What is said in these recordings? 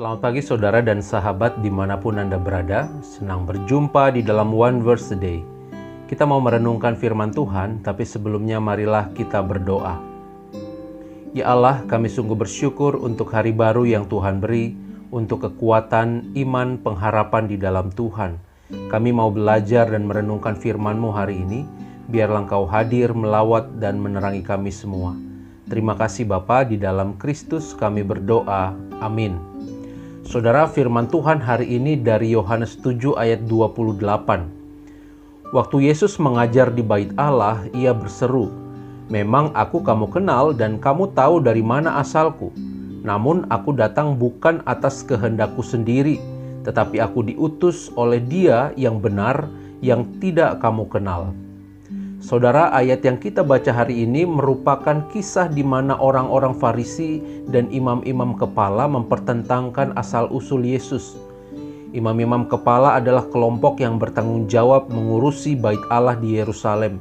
Selamat pagi saudara dan sahabat dimanapun Anda berada. Senang berjumpa di dalam One Verse a Day. Kita mau merenungkan firman Tuhan, tapi sebelumnya marilah kita berdoa. Ya Allah, kami sungguh bersyukur untuk hari baru yang Tuhan beri, untuk kekuatan, iman, pengharapan di dalam Tuhan. Kami mau belajar dan merenungkan firman-Mu hari ini, biarlah Engkau hadir, melawat, dan menerangi kami semua. Terima kasih Bapa, di dalam Kristus kami berdoa. Amin. Saudara, firman Tuhan hari ini dari Yohanes 7 ayat 28. Waktu Yesus mengajar di bait Allah, ia berseru, "Memang aku kamu kenal dan kamu tahu dari mana asalku. Namun aku datang bukan atas kehendakku sendiri, tetapi aku diutus oleh Dia yang benar, yang tidak kamu kenal." Saudara, ayat yang kita baca hari ini merupakan kisah di mana orang-orang Farisi dan imam-imam kepala mempertentangkan asal-usul Yesus. Imam-imam kepala adalah kelompok yang bertanggung jawab mengurusi bait Allah di Yerusalem.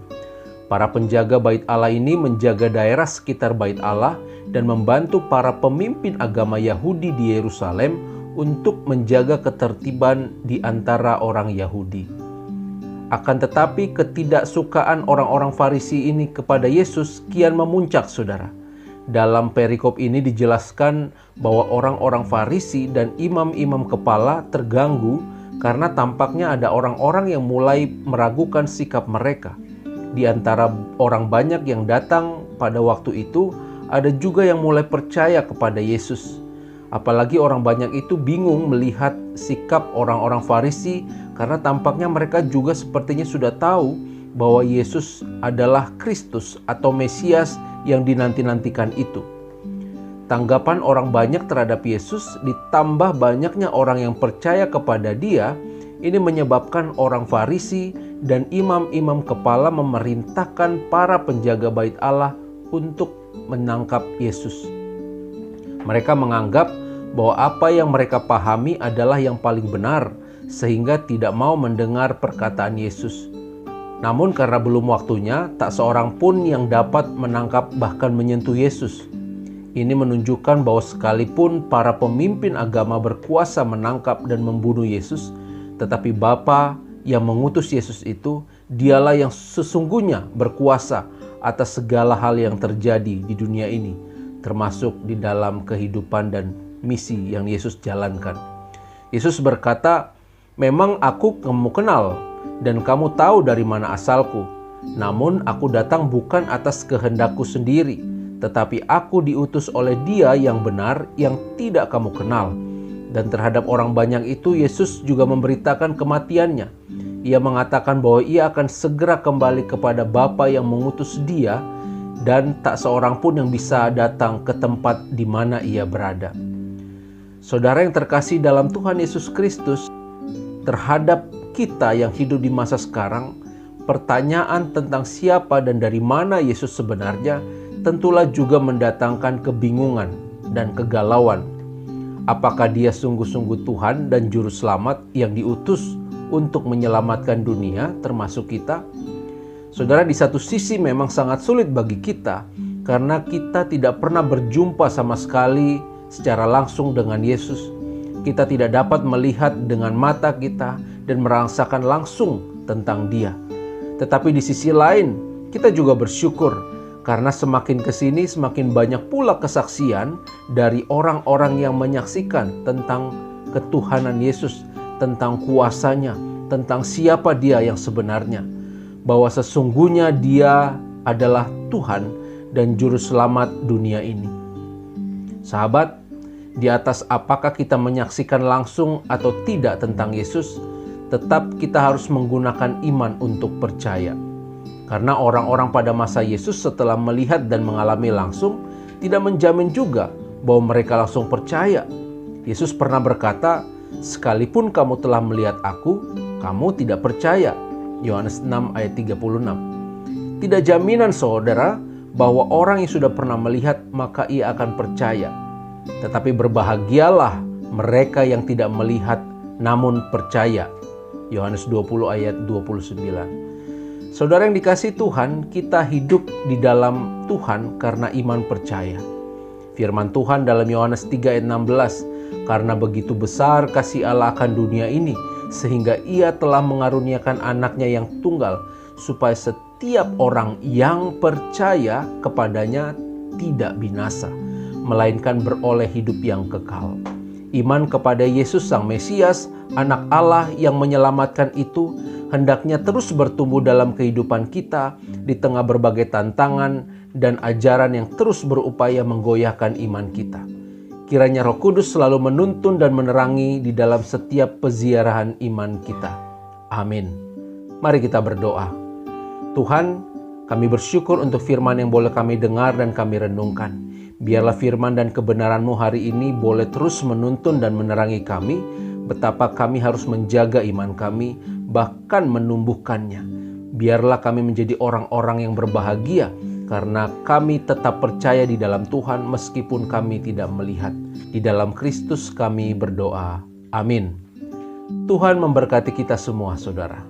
Para penjaga bait Allah ini menjaga daerah sekitar bait Allah dan membantu para pemimpin agama Yahudi di Yerusalem untuk menjaga ketertiban di antara orang Yahudi. Akan tetapi ketidaksukaan orang-orang Farisi ini kepada Yesus kian memuncak, saudara. Dalam perikop ini dijelaskan bahwa orang-orang Farisi dan imam-imam kepala terganggu karena tampaknya ada orang-orang yang mulai meragukan sikap mereka. Di antara orang banyak yang datang pada waktu itu, ada juga yang mulai percaya kepada Yesus. Apalagi orang banyak itu bingung melihat sikap orang-orang Farisi karena tampaknya mereka juga sepertinya sudah tahu bahwa Yesus adalah Kristus atau Mesias yang dinanti-nantikan itu. Tanggapan orang banyak terhadap Yesus ditambah banyaknya orang yang percaya kepada Dia, ini menyebabkan orang Farisi dan imam-imam kepala memerintahkan para penjaga bait Allah untuk menangkap Yesus. Mereka menganggap bahwa apa yang mereka pahami adalah yang paling benar, sehingga tidak mau mendengar perkataan Yesus. Namun karena belum waktunya, tak seorang pun yang dapat menangkap bahkan menyentuh Yesus. Ini menunjukkan bahwa sekalipun para pemimpin agama berkuasa menangkap dan membunuh Yesus, tetapi Bapa yang mengutus Yesus itu, Dialah yang sesungguhnya berkuasa atas segala hal yang terjadi di dunia ini, termasuk di dalam kehidupan dan misi yang Yesus jalankan. Yesus berkata, "Memang aku kamu kenal dan kamu tahu dari mana asalku. Namun aku datang bukan atas kehendakku sendiri, tetapi aku diutus oleh Dia yang benar, yang tidak kamu kenal." Dan terhadap orang banyak itu Yesus juga memberitakan kematiannya. Ia mengatakan bahwa Ia akan segera kembali kepada Bapa yang mengutus Dia, dan tak seorang pun yang bisa datang ke tempat di mana Ia berada. Saudara yang terkasih dalam Tuhan Yesus Kristus, terhadap kita yang hidup di masa sekarang, pertanyaan tentang siapa dan dari mana Yesus sebenarnya tentulah juga mendatangkan kebingungan dan kegalauan. Apakah Dia sungguh-sungguh Tuhan dan Juru Selamat yang diutus untuk menyelamatkan dunia, termasuk kita? Saudara, di satu sisi memang sangat sulit bagi kita karena kita tidak pernah berjumpa sama sekali secara langsung dengan Yesus. Kita tidak dapat melihat dengan mata kita dan merasakan langsung tentang Dia. Tetapi di sisi lain, kita juga bersyukur karena semakin kesini semakin banyak pula kesaksian dari orang-orang yang menyaksikan tentang ketuhanan Yesus, tentang kuasanya, tentang siapa Dia yang sebenarnya. Bahwa sesungguhnya Dia adalah Tuhan dan Juru Selamat dunia ini. Sahabat, di atas apakah kita menyaksikan langsung atau tidak tentang Yesus, tetap kita harus menggunakan iman untuk percaya. Karena orang-orang pada masa Yesus setelah melihat dan mengalami langsung, tidak menjamin juga bahwa mereka langsung percaya. Yesus pernah berkata, "Sekalipun kamu telah melihat aku, kamu tidak percaya." Yohanes 6 ayat 36. Tidak jaminan saudara bahwa orang yang sudah pernah melihat maka ia akan percaya. Tetapi berbahagialah mereka yang tidak melihat namun percaya. Yohanes 20 ayat 29. Saudara yang dikasihi Tuhan, kita hidup di dalam Tuhan karena iman percaya. Firman Tuhan dalam Yohanes 3 ayat 16, Karena begitu besar kasih Allah akan dunia ini, sehingga Ia telah mengaruniakan anaknya yang tunggal, supaya setiap orang yang percaya kepadanya tidak binasa, melainkan beroleh hidup yang kekal. Iman kepada Yesus Sang Mesias, Anak Allah yang menyelamatkan itu, hendaknya terus bertumbuh dalam kehidupan kita di tengah berbagai tantangan dan ajaran yang terus berupaya menggoyahkan iman kita. Kiranya Roh Kudus selalu menuntun dan menerangi di dalam setiap peziarahan iman kita. Amin. Mari kita berdoa. Tuhan, kami bersyukur untuk firman yang boleh kami dengar dan kami renungkan. Biarlah firman dan kebenaran-Mu hari ini boleh terus menuntun dan menerangi kami, betapa kami harus menjaga iman kami, bahkan menumbuhkannya. Biarlah kami menjadi orang-orang yang berbahagia, karena kami tetap percaya di dalam Tuhan meskipun kami tidak melihat. Di dalam Kristus kami berdoa. Amin. Tuhan memberkati kita semua, saudara.